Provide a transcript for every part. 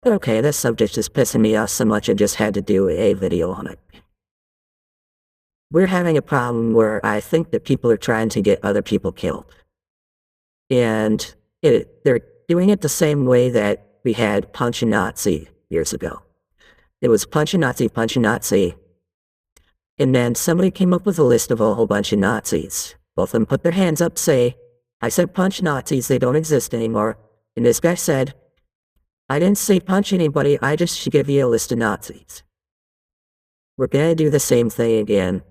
Okay, this subject is pissing me off so much I just had to do a video on it. We're having a problem where I think that people are trying to get other people killed. And they're doing it the same way that we had Punch a Nazi years ago. It was Punch a Nazi, Punch a Nazi. And then somebody came up with a list of a whole bunch of Nazis. Both of them put their hands up, say, I said punch Nazis, they don't exist anymore. And this guy said, I didn't say punch anybody, I just should give you a list of Nazis. We're gonna do the same thing again.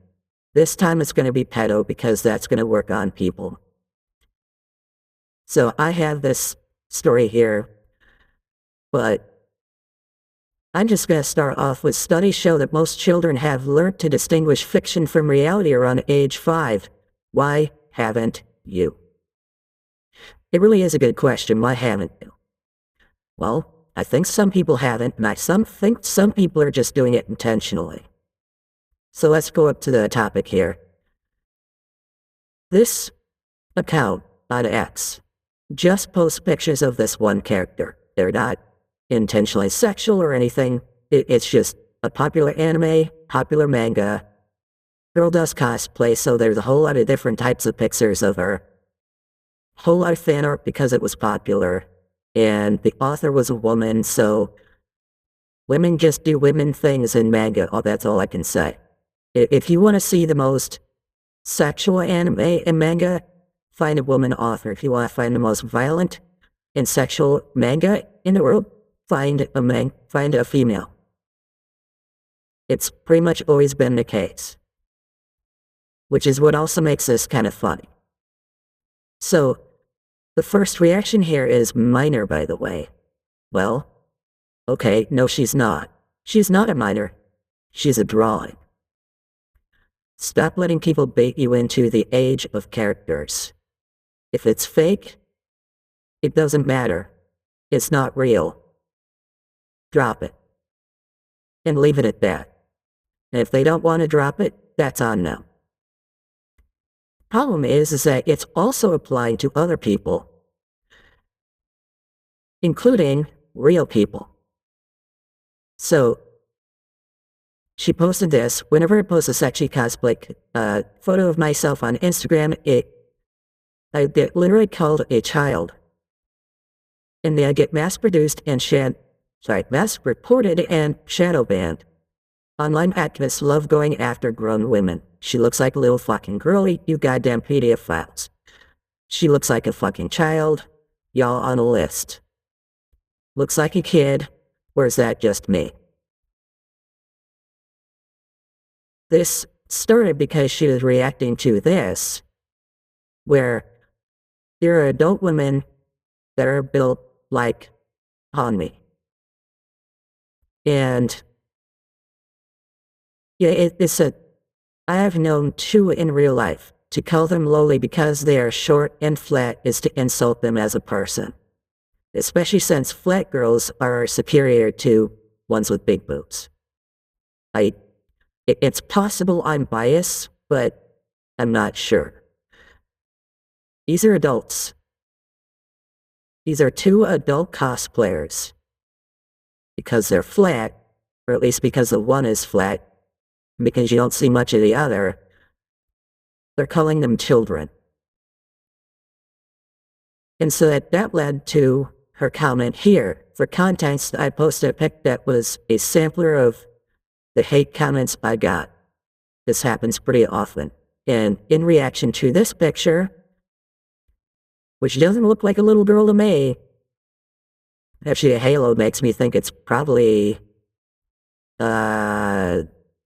This time it's gonna be pedo because that's gonna work on people. So I have this story here, but I'm just gonna start off with studies show that most children have learned to distinguish fiction from reality around age 5. Why haven't you? It really is a good question. Why haven't you? Well, I think some people haven't, and I think some people are just doing it intentionally. So let's go up to the topic here. This account on X just posts pictures of this one character. They're not intentionally sexual or anything. It's just a popular anime, popular manga. Girl does cosplay, so there's a whole lot of different types of pictures of her. Whole lot of fan art because it was popular. And the author was a woman, so women just do women things in manga. Oh, that's all I can say. If you want to see the most sexual anime and manga, find a woman author. If you want to find the most violent and sexual manga in the world, find a female. It's pretty much always been the case. Which is what also makes this kind of funny. So, the first reaction here is minor, by the way. Well, okay, no, she's not. She's not a minor. She's a drawing. Stop letting people bait you into the age of characters. If it's fake, it doesn't matter. It's not real. Drop it. And leave it at that. And if they don't want to drop it, that's on them. Problem is that it's also applying to other people, including real people. So, she posted this. Whenever I post a sexy cosplay photo of myself on Instagram, I get literally called a child. And then I get mass-reported and shadow banned. Online activists love going after grown women. She looks like a little fucking girlie, you goddamn pedophiles. She looks like a fucking child. Y'all on a list. Looks like a kid. Or is that just me? This started because she was reacting to this, where there are adult women that are built like on me. And yeah, I have known two in real life. To call them lowly because they are short and flat is to insult them as a person. Especially since flat girls are superior to ones with big boobs. It's possible I'm biased, but I'm not sure. These are adults. These are two adult cosplayers. Because they're flat, or at least because the one is flat, because you don't see much of the other, they're calling them children. And so that led to her comment here. For context, I posted a pic that was a sampler of the hate comments I got. This happens pretty often. And in reaction to this picture, which doesn't look like a little girl to me, actually a halo makes me think it's probably,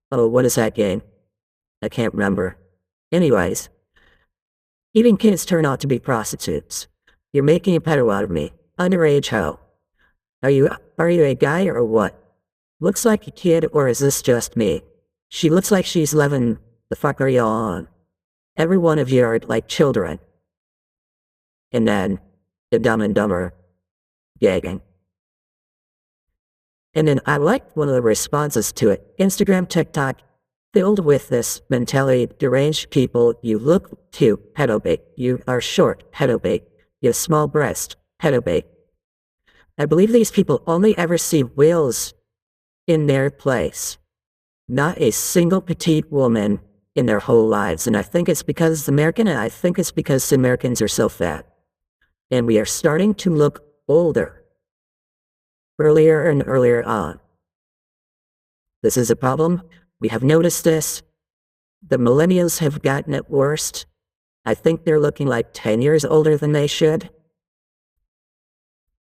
what is that game? I can't remember. Anyways, even kids turn out to be prostitutes. You're making a pedo out of me. Underage hoe. Are you a guy or what? Looks like a kid, or is this just me? She looks like she's 11. The fuck are y'all on? Every one of you are like children. And then, the Dumb and Dumber gagging. And then I liked one of the responses to it. Instagram, TikTok, filled with this mentality, deranged people. You look cute, pedo bait. You are short, pedo bait. You have small breast, pedo bait. I believe these people only ever see whales in their place, not a single petite woman in their whole lives. And I think it's because it's American, and I think it's because Americans are so fat. And we are starting to look older earlier and earlier on. This is a problem. We have noticed this. The millennials have gotten it worse. I think they're looking like 10 years older than they should.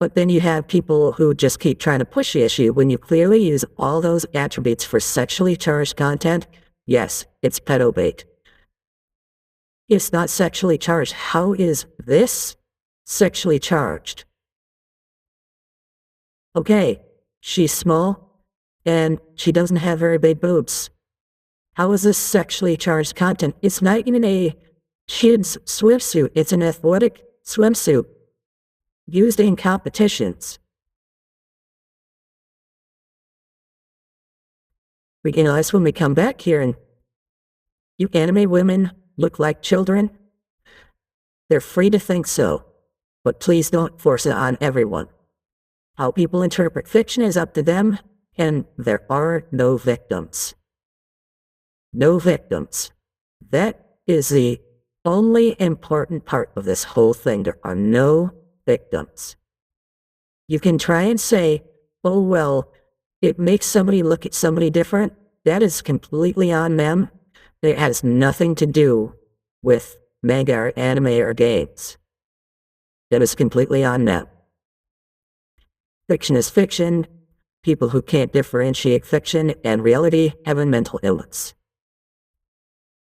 But then you have people who just keep trying to push the issue when you clearly use all those attributes for sexually charged content. Yes, it's pedo bait. It's not sexually charged. How is this sexually charged? Okay, she's small and she doesn't have very big boobs. How is this sexually charged content? It's not even a kid's swimsuit. It's an athletic swimsuit used in competitions. We can realize when we come back here and you anime women look like children. They're free to think so, but please don't force it on everyone. How people interpret fiction is up to them, and there are no victims. No victims. That is the only important part of this whole thing. There are no victims. You can try and say, oh, well, it makes somebody look at somebody different. That is completely on them. It has nothing to do with manga or anime or games. That is completely on them. Fiction is fiction. People who can't differentiate fiction and reality have a mental illness.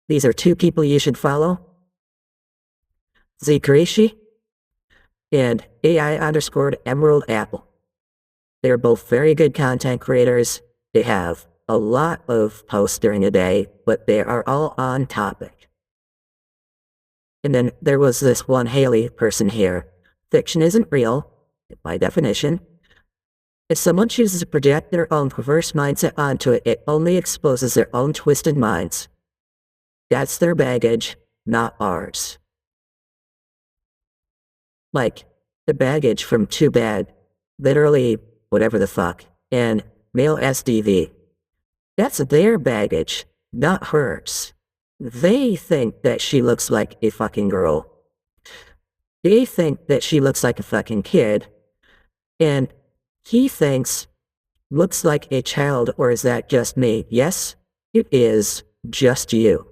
These are two people you should follow. Z Karishi and AI_Emerald Apple. They're both very good content creators. They have a lot of posts during the day, but they are all on topic. And then there was this one Haley person here. Fiction isn't real, by definition. If someone chooses to project their own perverse mindset onto it, it only exposes their own twisted minds. That's their baggage, not ours. Like the baggage from Too Bad, literally whatever the fuck, and male SDV. That's their baggage, not hers. They think that she looks like a fucking girl. They think that she looks like a fucking kid, and he thinks, looks like a child, or is that just me? Yes, it is just you.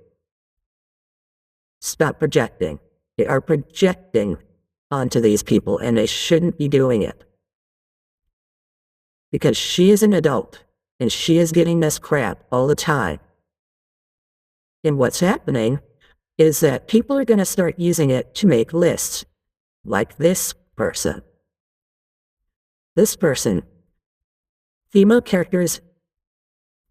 Stop projecting. They are projecting onto these people, and they shouldn't be doing it. Because she is an adult, and she is getting this crap all the time. And what's happening is that people are going to start using it to make lists, like this person. This person, female characters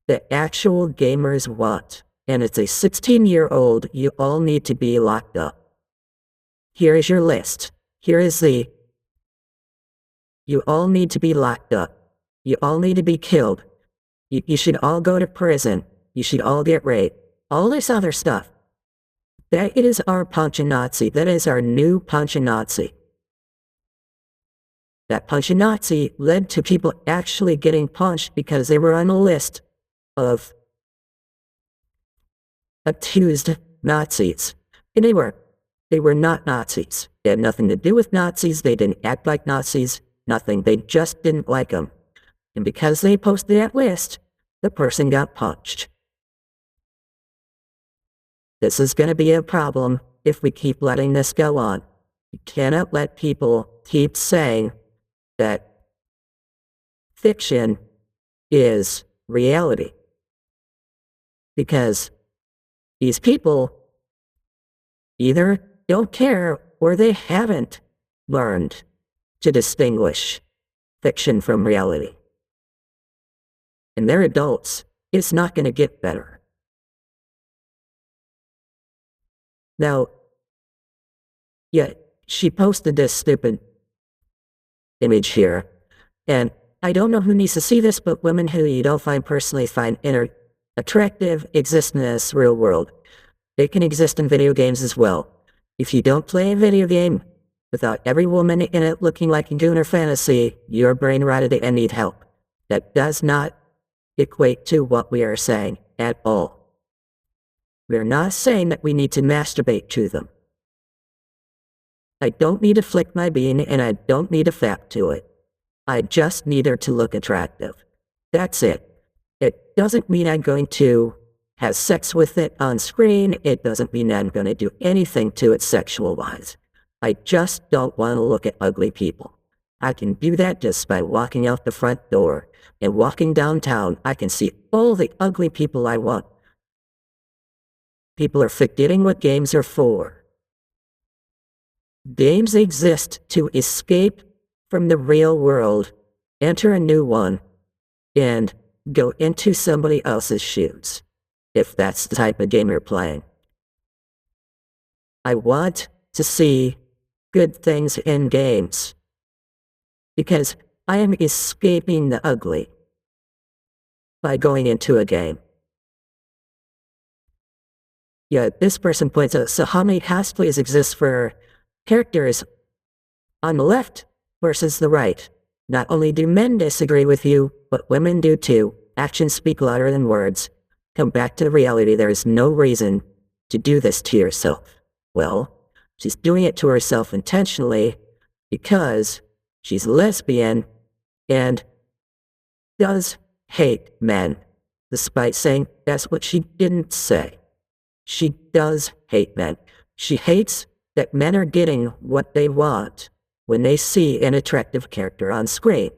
that actual gamers want, and it's a 16-year-old, you all need to be locked up. Here is your list. Here is you all need to be locked up. You all need to be killed. You should all go to prison. You should all get raped. All this other stuff. That is our Punchin' Nazi. That is our new Punchin' Nazi. That Punchin' Nazi led to people actually getting punched because they were on a list of accused Nazis. And they were not Nazis. They had nothing to do with Nazis. They didn't act like Nazis. Nothing. They just didn't like them. And because they posted that list, the person got punched. This is going to be a problem if we keep letting this go on. You cannot let people keep saying that fiction is reality. Because these people either don't care or they haven't learned to distinguish fiction from reality. And they're adults. It's not going to get better. Now, yeah, she posted this stupid image here, and I don't know who needs to see this, but women who you don't personally find attractive exist in this real world. They can exist in video games as well. If you don't play a video game, without every woman in it looking like a gooner fantasy, you're brain rotted and need help. That does not equate to what we are saying at all. We're not saying that we need to masturbate to them. I don't need to flick my bean and I don't need a fap to it. I just need her to look attractive. That's it. It doesn't mean I'm going to have sex with it on screen. It doesn't mean I'm going to do anything to it sexual-wise. I just don't want to look at ugly people. I can do that just by walking out the front door and walking downtown. I can see all the ugly people I want. People are forgetting what games are for. Games exist to escape from the real world, enter a new one, and go into somebody else's shoes, if that's the type of game you're playing. I want to see good things in games, because I am escaping the ugly by going into a game. Yeah, this person points out, so how many cosplays exist for characters on the left versus the right? Not only do men disagree with you, but women do too. Actions speak louder than words. Come back to the reality. There is no reason to do this to yourself. Well, she's doing it to herself intentionally because she's lesbian and does hate men, despite saying that's what she didn't say. She does hate men. She hates that men are getting what they want when they see an attractive character on screen.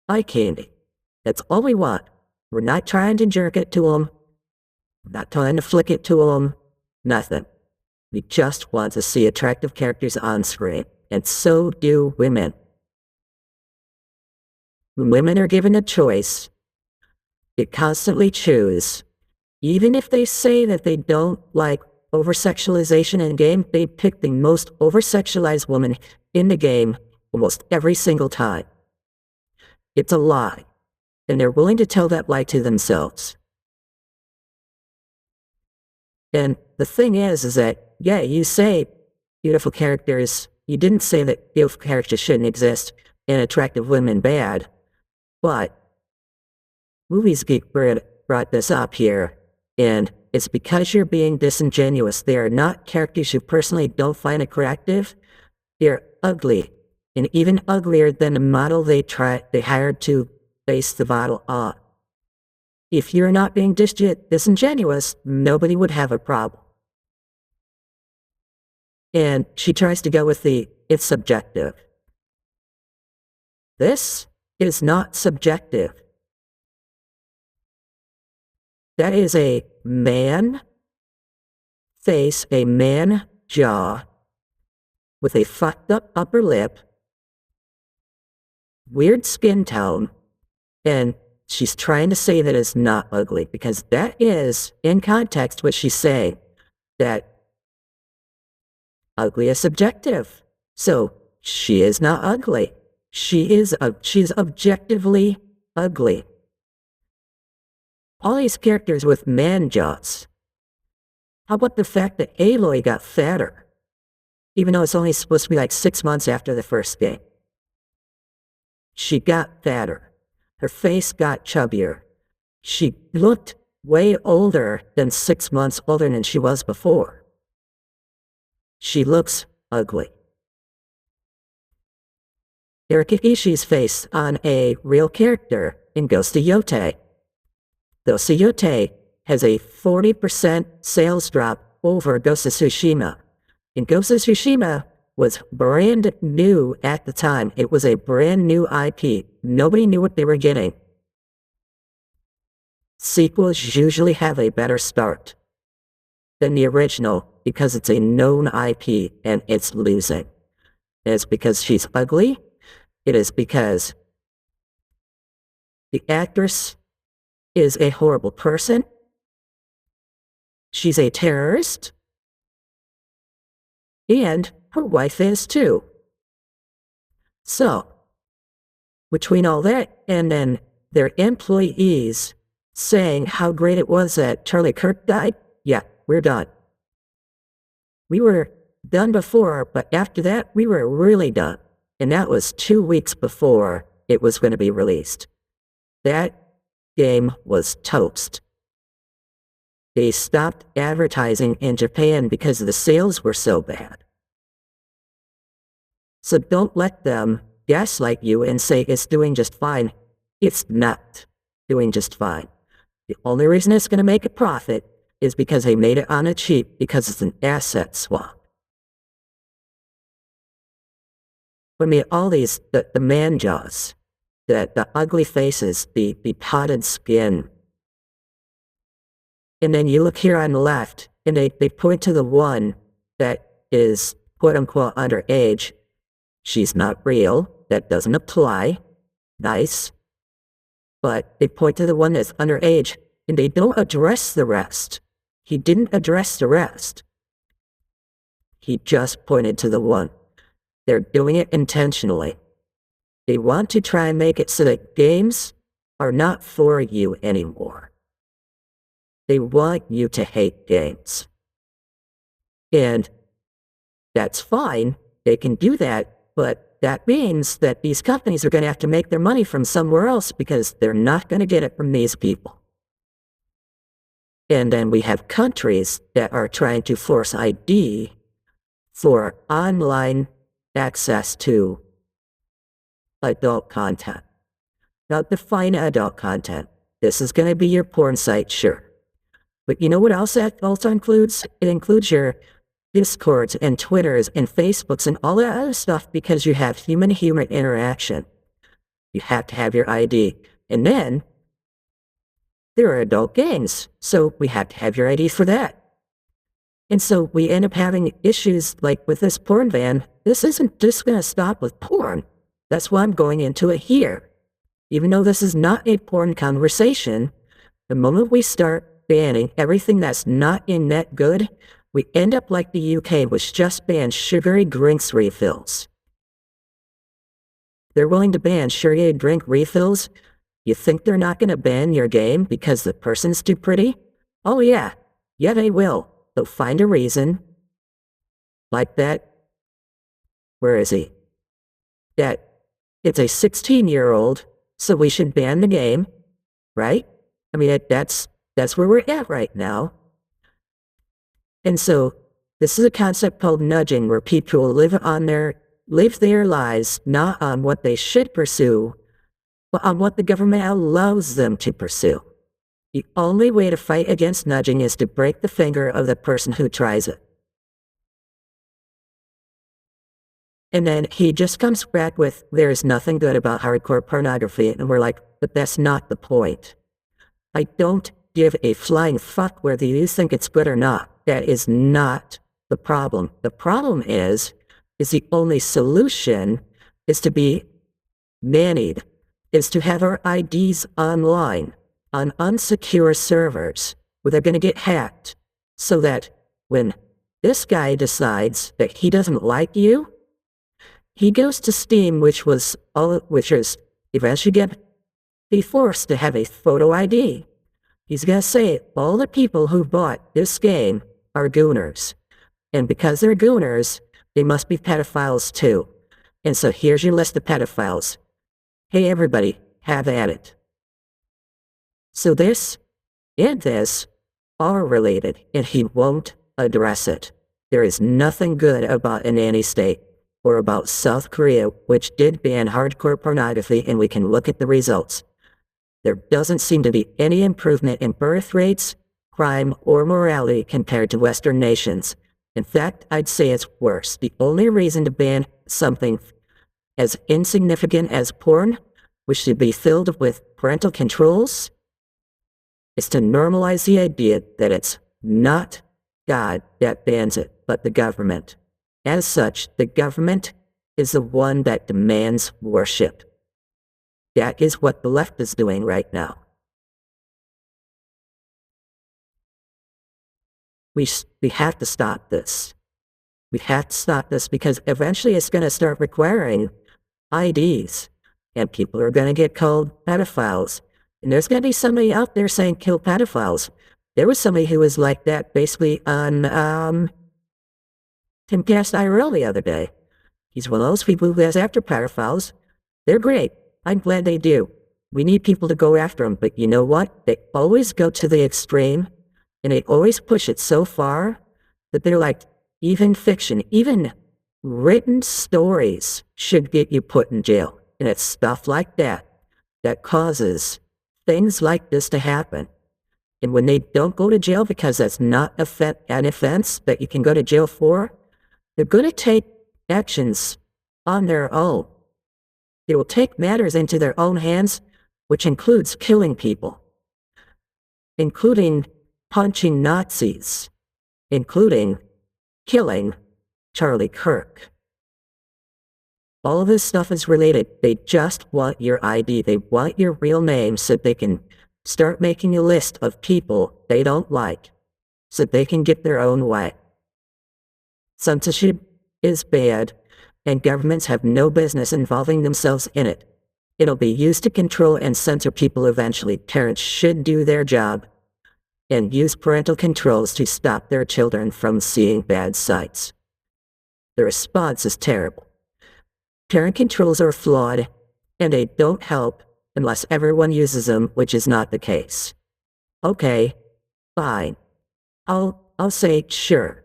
Eye candy. That's all we want. We're not trying to jerk it to them. We're not trying to flick it to them. Nothing. We just want to see attractive characters on screen. And so do women. When women are given a choice, they constantly choose. Even if they say that they don't like over-sexualization in game, they pick the most over-sexualized woman in the game almost every single time. It's a lie, and they're willing to tell that lie to themselves. And the thing is that, yeah, you say beautiful characters, you didn't say that beautiful characters shouldn't exist and attractive women bad, but Movies Geek brought this up here, and it's because you're being disingenuous. They are not characters you personally don't find attractive. They're ugly, and even uglier than the model they hired to base the model on. If you're not being disingenuous, nobody would have a problem. And she tries to go with it's subjective. This is not subjective. That is a man face, a man jaw, with a fucked up upper lip, weird skin tone, and she's trying to say that it's not ugly, because that is, in context, what she's saying, that ugly is subjective. So, she is not ugly. She's objectively ugly. All these characters with man jaws. How about the fact that Aloy got fatter? Even though it's only supposed to be like 6 months after the first game. She got fatter. Her face got chubbier. She looked way older than 6 months older than she was before. She looks ugly. Irikishi's face on a real character in Ghost of Yotei. Ghost of Yotei has a 40% sales drop over Ghost of Tsushima. And Ghost of Tsushima was brand new at the time. It was a brand new IP. Nobody knew what they were getting. Sequels usually have a better start than the original because it's a known IP and it's losing. It's because she's ugly. It is because the actress is a horrible person. She's a terrorist. And her wife is too. So, between all that and then their employees saying how great it was that Charlie Kirk died, yeah, we're done. We were done before, but after that, we were really done. And that was 2 weeks before it was going to be released. That game was toast. They stopped advertising in Japan because the sales were so bad. So don't let them gaslight you and say it's doing just fine. It's not doing just fine. The only reason it's going to make a profit is because they made it on a cheap because it's an asset swap. I mean, all these, the man jaws, the ugly faces, the potted skin. And then you look here on the left, and they point to the one that is quote-unquote underage. She's not real. That doesn't apply. Nice. But they point to the one that's underage, and they don't address the rest. He didn't address the rest. He just pointed to the one. They're doing it intentionally. They want to try and make it so that games are not for you anymore. They want you to hate games. And that's fine. They can do that, but that means that these companies are going to have to make their money from somewhere else because they're not going to get it from these people. And then we have countries that are trying to force ID for online access to adult content. Now, define adult content. This is going to be your porn site, sure. But you know what else that also includes? It includes your Discords and Twitters and Facebooks and all that other stuff because you have human-to-human interaction. You have to have your ID. And then, there are adult games, so we have to have your ID for that. And so we end up having issues like with this porn ban. This isn't just going to stop with porn. That's why I'm going into it here. Even though this is not a porn conversation, the moment we start banning everything that's not in net good, we end up like the UK, which just banned sugary drinks refills. They're willing to ban sugary drink refills. You think they're not going to ban your game because the person's too pretty? Oh yeah. Yeah, they will. They'll find a reason. Like that. Where is he? That it's a 16-year-old, so we should ban the game, right? I mean, that's where we're at right now. And so, this is a concept called nudging, where people live their lives not on what they should pursue, but on what the government allows them to pursue. The only way to fight against nudging is to break the finger of the person who tries it. And then he just comes back with, there's nothing good about hardcore pornography, and we're like, but that's not the point. I don't give a flying fuck whether you think it's good or not. That is not the problem. The problem is the only solution is to be mannied, is to have our IDs online on unsecure servers where they're going to get hacked, so that when this guy decides that he doesn't like you, he goes to Steam, which is eventually going to be forced to have a photo ID. He's going to say all the people who bought this game are gooners. And because they're gooners, they must be pedophiles too. And so here's your list of pedophiles. Hey everybody, have at it. So this and this are related, and he won't address it. There is nothing good about a nanny state or about South Korea, which did ban hardcore pornography, and we can look at the results. There doesn't seem to be any improvement in birth rates, crime, or morality compared to Western nations. In fact, I'd say it's worse. The only reason to ban something as insignificant as porn, which should be filled with parental controls, is to normalize the idea that it's not God that bans it, but the government. As such, the government is the one that demands worship. That is what the left is doing right now. We have to stop this. We have to stop this because eventually it's going to start requiring IDs, and people are going to get called pedophiles. And there's going to be somebody out there saying kill pedophiles. There was somebody who was like that basically on Tim cast IRL the other day. He's one of those people who has after pedophiles. They're great. I'm glad they do. We need people to go after them, but you know what? They always go to the extreme, and they always push it so far that they're like, even fiction, even written stories should get you put in jail. And it's stuff like that that causes things like this to happen. And when they don't go to jail because that's not an offense that you can go to jail for, they're going to take actions on their own. They will take matters into their own hands, which includes killing people, including punching Nazis, including killing Charlie Kirk. All of this stuff is related. They just want your ID. They want your real name so they can start making a list of people they don't like so they can get their own way. Censorship is bad, and governments have no business involving themselves in it. It'll be used to control and censor people eventually. Parents should do their job and use parental controls to stop their children from seeing bad sites. The response is terrible. Parent controls are flawed, and they don't help unless everyone uses them, which is not the case. Okay, fine. I'll say sure.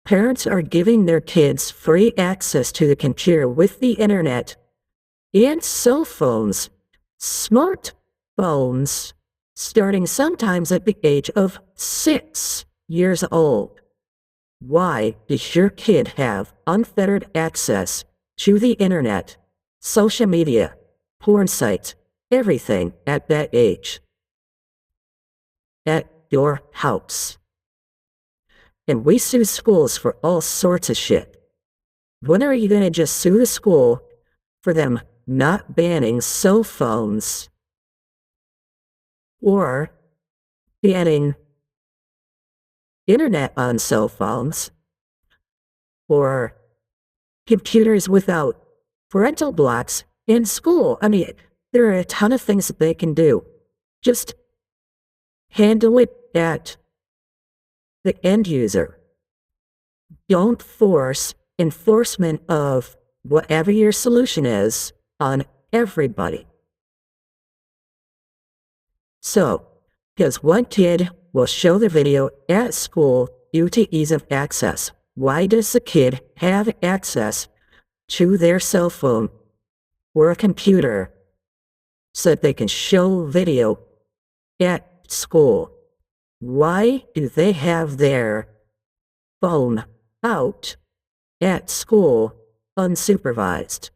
Parents are giving their kids free access to the computer with the internet and cell phones, smartphones, starting sometimes at the age of 6 years old. Why does your kid have unfettered access to the internet, social media, porn sites, everything at that age? At your house. And we sue schools for all sorts of shit. When are you going to just sue the school for them not banning cell phones or banning internet on cell phones or computers without parental blocks in school? I mean, there are a ton of things that they can do. Just handle it at the end user. Don't force enforcement of whatever your solution is on everybody. So, because one kid will show the video at school due to ease of access, why does the kid have access to their cell phone or a computer so that they can show video at school? Why do they have their phone out at school unsupervised?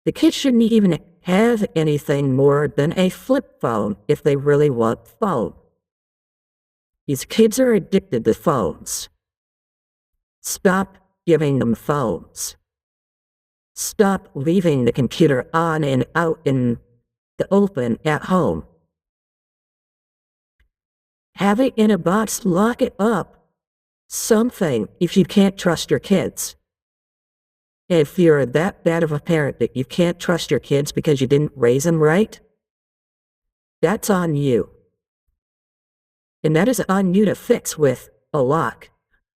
The kids shouldn't even have anything more than a flip phone if they really want phone. These kids are addicted to phones. Stop giving them phones. Stop leaving the computer on and out in the open at home. Have it in a box, lock it up. Something if you can't trust your kids. If you're that bad of a parent that you can't trust your kids because you didn't raise them right, that's on you. And that is on you to fix with a lock,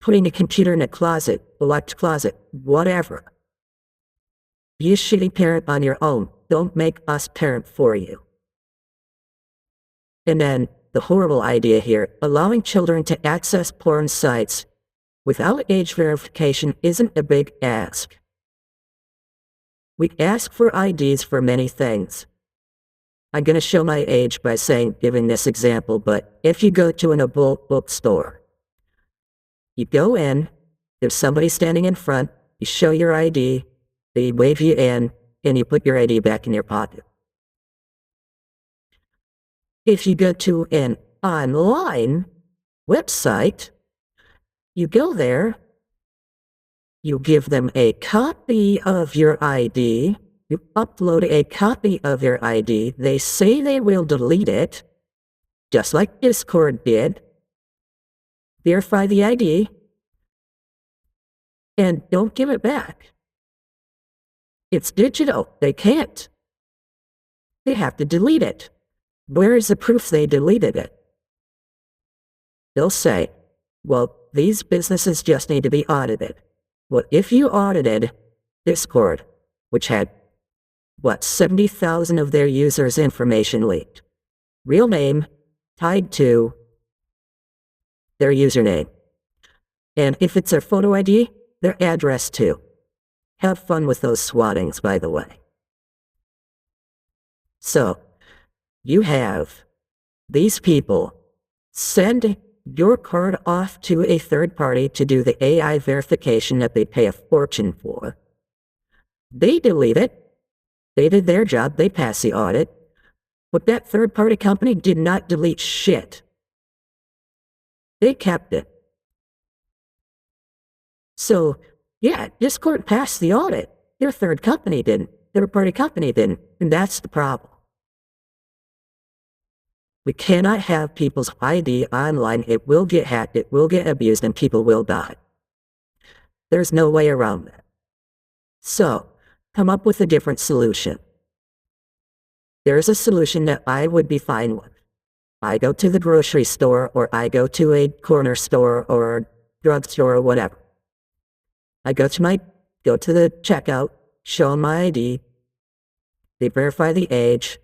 putting a computer in a closet, a locked closet, whatever. Be a shitty parent on your own. Don't make us parent for you. And then the horrible idea here, allowing children to access porn sites without age verification isn't a big ask. We ask for IDs for many things. I'm going to show my age by giving this example, but if you go to an adult bookstore, you go in, there's somebody standing in front, you show your ID, they wave you in, and you put your ID back in your pocket. If you go to an online website, you go there, you give them a copy of your ID, you upload a copy of your ID, they say they will delete it, just like Discord did, verify the ID, and don't give it back. It's digital, they can't. They have to delete it. Where is the proof they deleted it? They'll say, well, these businesses just need to be audited. What if you audited Discord, which had, 70,000 of their users' information leaked? Real name tied to their username. And if it's their photo ID, their address too. Have fun with those swattings, by the way. So, you have these people send your card off to a third party to do the AI verification that they pay a fortune for. They delete it. They did their job. They passed the audit. But that third party company did not delete shit. They kept it. So, yeah, Discord passed the audit. Their third party company didn't. And that's the problem. We cannot have people's ID online. It will get hacked, it will get abused, and people will die. There's no way around that. So, come up with a different solution. There's a solution that I would be fine with. I go to the grocery store, or I go to a corner store or drugstore or whatever. I go to the checkout, show them my ID, they verify the age,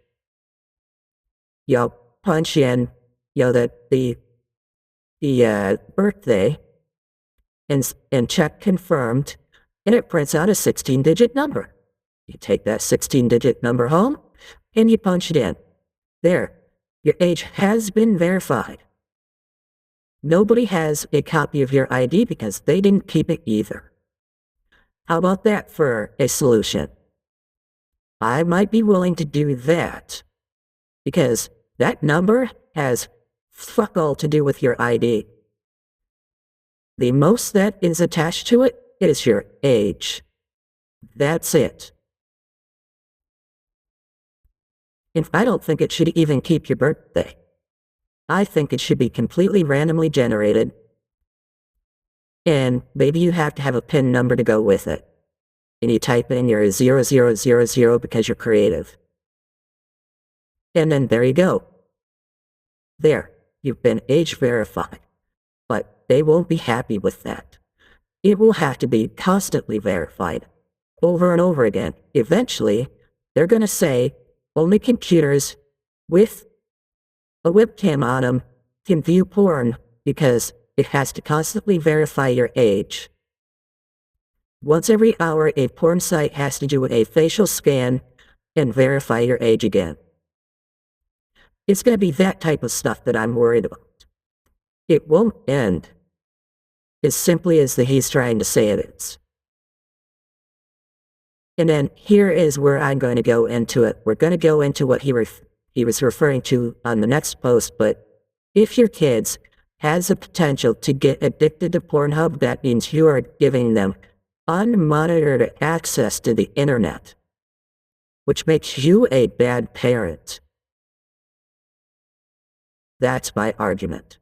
punch in, the birthday, and check confirmed, and it prints out a 16-digit number. You take that 16-digit number home, and you punch it in. There, your age has been verified. Nobody has a copy of your ID because they didn't keep it either. How about that for a solution? I might be willing to do that, because that number has fuck all to do with your ID. The most that is attached to it is your age. That's it. And I don't think it should even keep your birthday. I think it should be completely randomly generated. And maybe you have to have a PIN number to go with it. And you type in your 0000 because you're creative. And then there you go. There, you've been age verified. But they won't be happy with that. It will have to be constantly verified, over and over again. Eventually, they're going to say, only computers with a webcam on them can view porn, because it has to constantly verify your age. Once every hour, a porn site has to do a facial scan and verify your age again. It's going to be that type of stuff that I'm worried about. It won't end as simply as he's trying to say it is. And then here is where I'm going to go into it. We're going to go into what he was referring to on the next post, but if your kids has the potential to get addicted to Pornhub, that means you are giving them unmonitored access to the internet, which makes you a bad parent. That's my argument.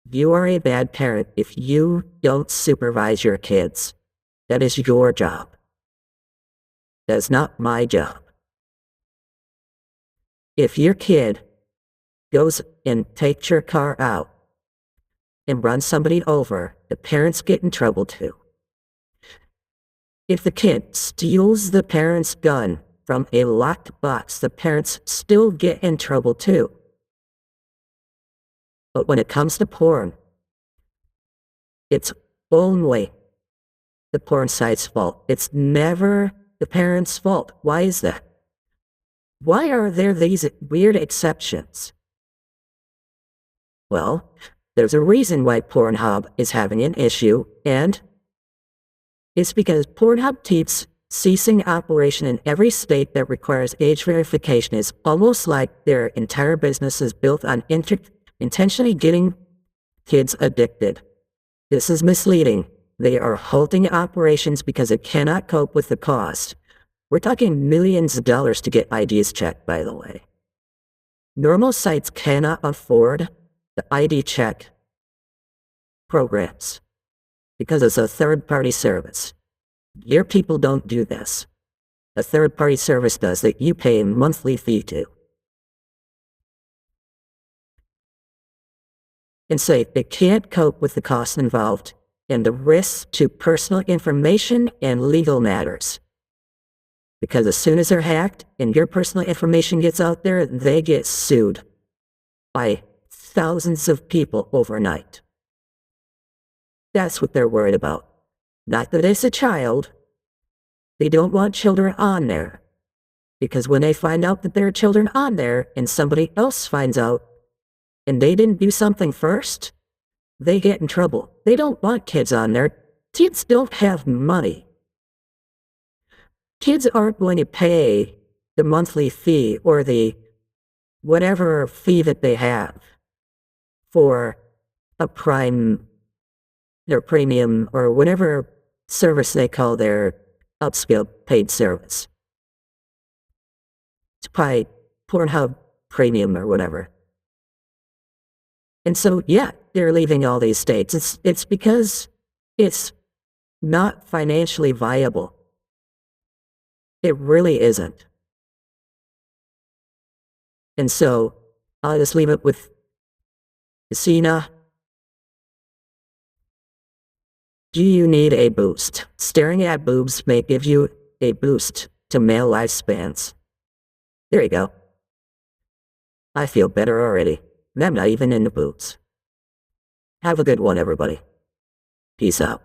You are a bad parent if you don't supervise your kids. That is your job. That's not my job. If your kid goes and takes your car out and runs somebody over, the parents get in trouble too. If the kid steals the parent's gun from a locked box, the parents still get in trouble too. But when it comes to porn, it's only the porn site's fault. It's never the parents' fault. Why is that? Why are there these weird exceptions? Well, there's a reason why Pornhub is having an issue, and it's because Pornhub keeps ceasing operation in every state that requires age verification. It's almost like their entire business is built on intentionally getting kids addicted. This is misleading. They are halting operations because it cannot cope with the cost. We're talking millions of dollars to get IDs checked, by the way. Normal sites cannot afford the ID check programs because it's a third-party service. Your people don't do this. A third-party service does that you pay a monthly fee to. and say they can't cope with the costs involved and the risks to personal information and legal matters. Because as soon as they're hacked and your personal information gets out there, they get sued by thousands of people overnight. That's what they're worried about. Not that it's a child. They don't want children on there. Because when they find out that there are children on there and somebody else finds out and they didn't do something first, they get in trouble. They don't want kids on there. Kids don't have money. Kids aren't going to pay the monthly fee or the whatever fee that they have for a their premium or whatever service they call their upscale paid service. It's probably Pornhub Premium or whatever. And so, yeah, they're leaving all these states. It's because it's not financially viable. It really isn't. And so, I'll just leave it with Casina. Do you need a boost? Staring at boobs may give you a boost to male lifespans. There you go. I feel better already. And I'm not even into boobs. Have a good one, everybody. Peace out.